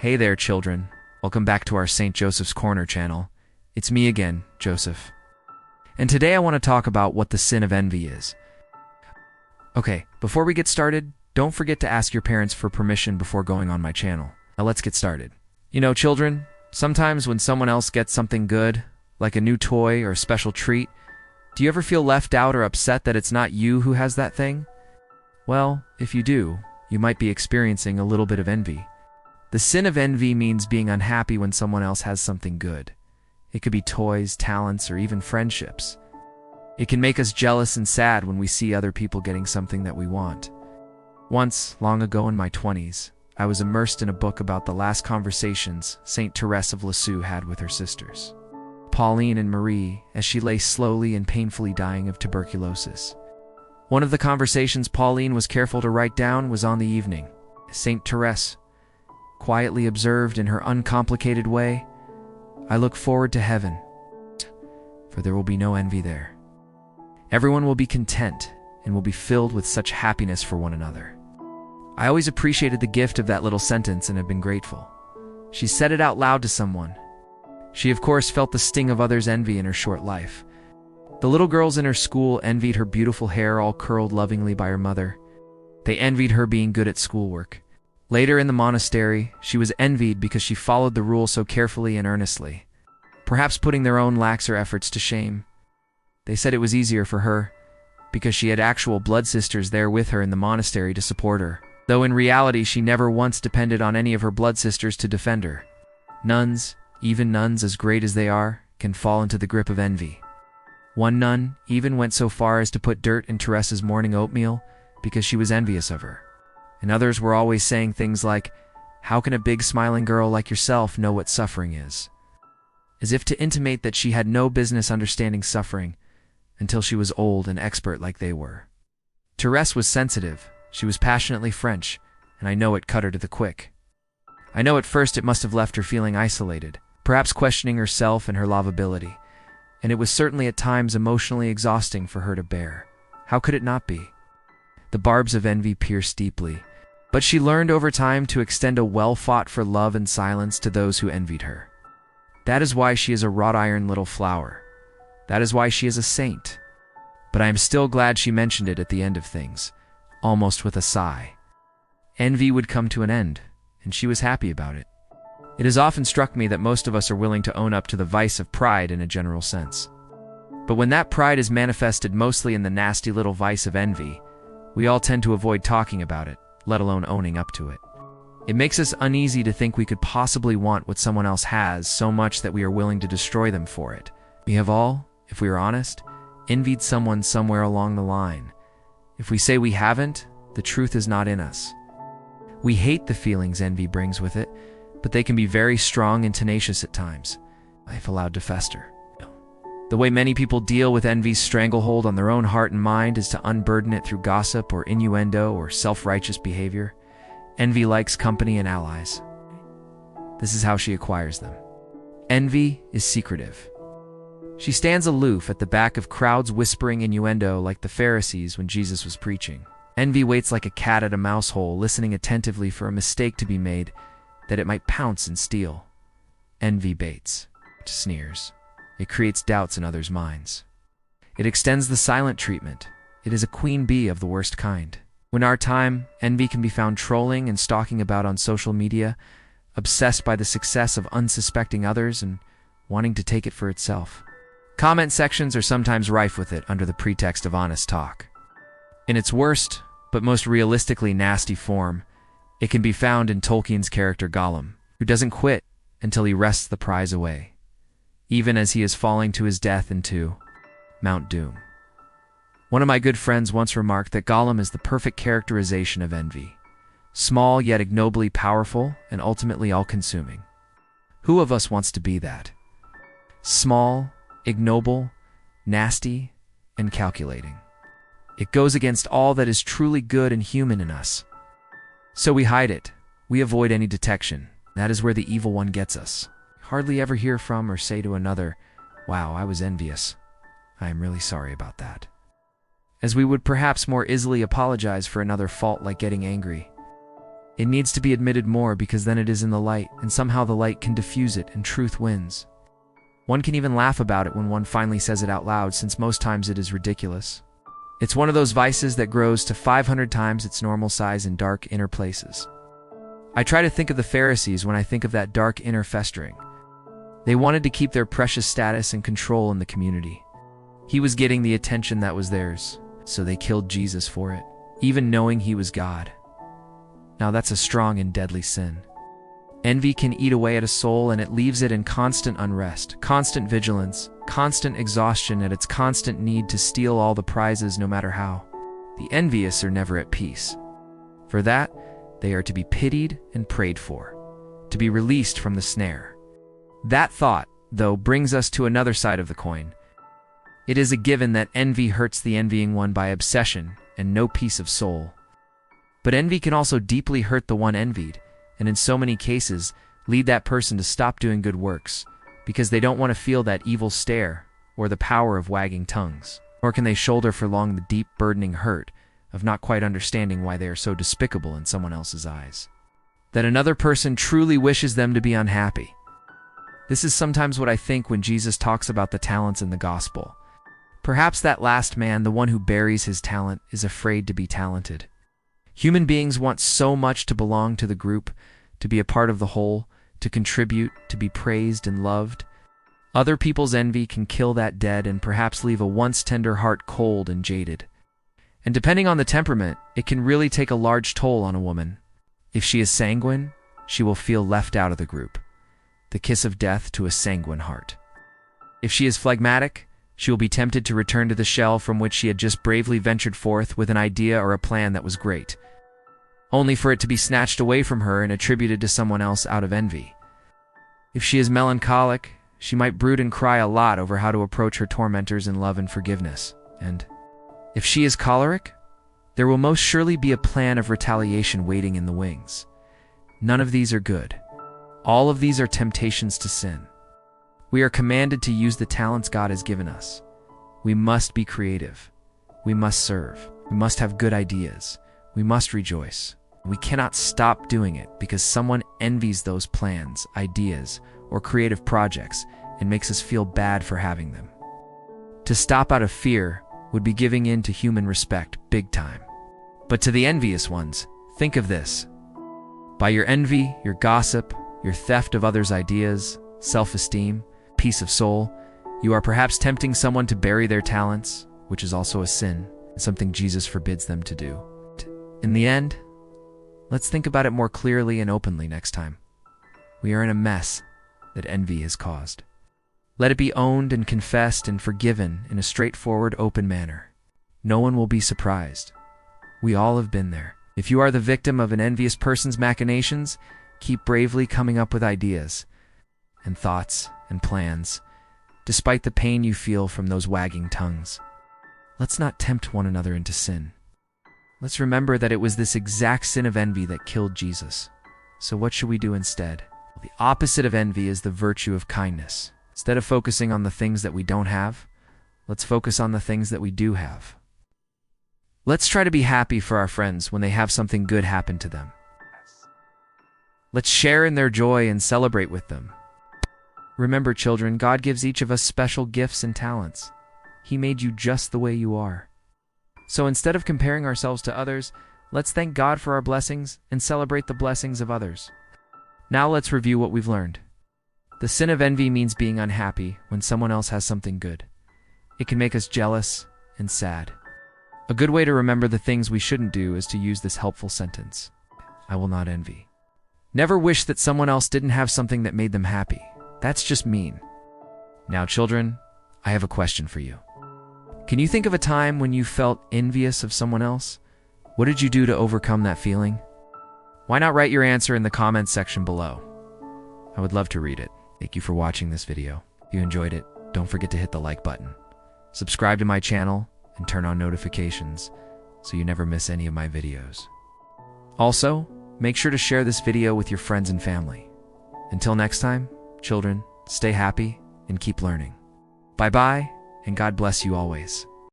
Hey there, children. Welcome back to our St. Joseph's Corner channel. It's me again, Joseph. And today I want to talk about what the sin of envy is. Okay, before we get started, don't forget to ask your parents for permission before going on my channel. Now let's get started. You know, children, sometimes when someone else gets something good, like a new toy or a special treat, do you ever feel left out or upset that it's not you who has that thing? Well, if you do, you might be experiencing a little bit of envy. The sin of envy means being unhappy when someone else has something good. It could be toys, talents, or even friendships. It can make us jealous and sad when we see other people getting something that we want. Once, long ago in my 20s, I was immersed in a book about the last conversations Saint Therese of Lisieux had with her sisters, Pauline and Marie, as she lay slowly and painfully dying of tuberculosis. One of the conversations Pauline was careful to write down was on the evening. Saint Therese quietly observed in her uncomplicated way, "I look forward to heaven, for there will be no envy there. Everyone will be content and will be filled with such happiness for one another." I always appreciated the gift of that little sentence and have been grateful. She said it out loud to someone. She, of course, felt the sting of others' envy in her short life. The little girls in her school envied her beautiful hair all curled lovingly by her mother. They envied her being good at schoolwork. Later in the monastery, she was envied because she followed the rule so carefully and earnestly, perhaps putting their own laxer efforts to shame. They said it was easier for her, because she had actual blood sisters there with her in the monastery to support her, though in reality she never once depended on any of her blood sisters to defend her. Nuns, even nuns as great as they are, can fall into the grip of envy. One nun even went so far as to put dirt in Therese's morning oatmeal because she was envious of her. And others were always saying things like, "How can a big smiling girl like yourself know what suffering is?" As if to intimate that she had no business understanding suffering until she was old and expert like they were. Therese was sensitive, she was passionately French, and I know it cut her to the quick. I know at first it must have left her feeling isolated, perhaps questioning herself and her lovability, and it was certainly at times emotionally exhausting for her to bear. How could it not be? The barbs of envy pierced deeply, but she learned over time to extend a well-fought for love and silence to those who envied her. That is why she is a wrought-iron little flower. That is why she is a saint. But I am still glad she mentioned it at the end of things, almost with a sigh. Envy would come to an end, and she was happy about it. It has often struck me that most of us are willing to own up to the vice of pride in a general sense. But when that pride is manifested mostly in the nasty little vice of envy, we all tend to avoid talking about it, let alone owning up to it. It makes us uneasy to think we could possibly want what someone else has so much that we are willing to destroy them for it. We have all, if we are honest, envied someone somewhere along the line. If we say we haven't, the truth is not in us. We hate the feelings envy brings with it, but they can be very strong and tenacious at times, if allowed to fester. The way many people deal with envy's stranglehold on their own heart and mind is to unburden it through gossip or innuendo or self-righteous behavior. Envy likes company and allies. This is how she acquires them. Envy is secretive. She stands aloof at the back of crowds whispering innuendo like the Pharisees when Jesus was preaching. Envy waits like a cat at a mouse hole, listening attentively for a mistake to be made that it might pounce and steal. Envy baits, sneers. It creates doubts in others' minds. It extends the silent treatment. It is a queen bee of the worst kind. When our time, envy can be found trolling and stalking about on social media, obsessed by the success of unsuspecting others and wanting to take it for itself. Comment sections are sometimes rife with it under the pretext of honest talk. In its worst, but most realistically nasty form, it can be found in Tolkien's character Gollum, who doesn't quit until he wrests the prize away, even as he is falling to his death into Mount Doom. One of my good friends once remarked that Gollum is the perfect characterization of envy, small yet ignobly powerful and ultimately all-consuming. Who of us wants to be that? Small, ignoble, nasty, and calculating. It goes against all that is truly good and human in us. So we hide it. We avoid any detection. That is where the evil one gets us. Hardly ever hear from or say to another, "Wow, I was envious. I am really sorry about that." As we would perhaps more easily apologize for another fault like getting angry. It needs to be admitted more because then it is in the light, and somehow the light can diffuse it and truth wins. One can even laugh about it when one finally says it out loud, since most times it is ridiculous. It's one of those vices that grows to 500 times its normal size in dark inner places. I try to think of the Pharisees when I think of that dark inner festering. They wanted to keep their precious status and control in the community. He was getting the attention that was theirs, so they killed Jesus for it, even knowing he was God. Now that's a strong and deadly sin. Envy can eat away at a soul, and it leaves it in constant unrest, constant vigilance, constant exhaustion at its constant need to steal all the prizes no matter how. The envious are never at peace. For that, they are to be pitied and prayed for, to be released from the snare. That thought, though, brings us to another side of the coin. It is a given that envy hurts the envying one by obsession and no peace of soul. But envy can also deeply hurt the one envied, and in so many cases, lead that person to stop doing good works, because they don't want to feel that evil stare or the power of wagging tongues. Nor can they shoulder for long the deep, burdening hurt of not quite understanding why they are so despicable in someone else's eyes. That another person truly wishes them to be unhappy. This is sometimes what I think when Jesus talks about the talents in the gospel. Perhaps that last man, the one who buries his talent, is afraid to be talented. Human beings want so much to belong to the group, to be a part of the whole, to contribute, to be praised and loved. Other people's envy can kill that dead and perhaps leave a once tender heart cold and jaded. And depending on the temperament, it can really take a large toll on a woman. If she is sanguine, she will feel left out of the group, the kiss of death to a sanguine heart. If she is phlegmatic, she will be tempted to return to the shell from which she had just bravely ventured forth with an idea or a plan that was great, only for it to be snatched away from her and attributed to someone else out of envy. If she is melancholic, she might brood and cry a lot over how to approach her tormentors in love and forgiveness. And if she is choleric, there will most surely be a plan of retaliation waiting in the wings. None of these are good. All of these are temptations to sin. We are commanded to use the talents God has given us. We must be creative. We must serve. We must have good ideas. We must rejoice. We cannot stop doing it because someone envies those plans, ideas, or creative projects and makes us feel bad for having them. To stop out of fear would be giving in to human respect big time. But to the envious ones, think of this. By your envy, your gossip, your theft of others' ideas, self-esteem, peace of soul, you are perhaps tempting someone to bury their talents, which is also a sin, and something Jesus forbids them to do. In the end, let's think about it more clearly and openly next time. We are in a mess that envy has caused. Let it be owned and confessed and forgiven in a straightforward, open manner. No one will be surprised. We all have been there. If you are the victim of an envious person's machinations, keep bravely coming up with ideas and thoughts and plans, despite the pain you feel from those wagging tongues. Let's not tempt one another into sin. Let's remember that it was this exact sin of envy that killed Jesus. So what should we do instead? The opposite of envy is the virtue of kindness. Instead of focusing on the things that we don't have, let's focus on the things that we do have. Let's try to be happy for our friends when they have something good happen to them. Let's share in their joy and celebrate with them. Remember, children, God gives each of us special gifts and talents. He made you just the way you are. So instead of comparing ourselves to others, let's thank God for our blessings and celebrate the blessings of others. Now let's review what we've learned. The sin of envy means being unhappy when someone else has something good. It can make us jealous and sad. A good way to remember the things we shouldn't do is to use this helpful sentence: I will not envy. Never wish that someone else didn't have something that made them happy. That's just mean. Now, children, I have a question for you. Can you think of a time when you felt envious of someone else? What did you do to overcome that feeling? Why not write your answer in the comments section below? I would love to read it. Thank you for watching this video. If you enjoyed it, don't forget to hit the like button. Subscribe to my channel and turn on notifications so you never miss any of my videos. Also, make sure to share this video with your friends and family. Until next time, children, stay happy and keep learning. Bye-bye, and God bless you always.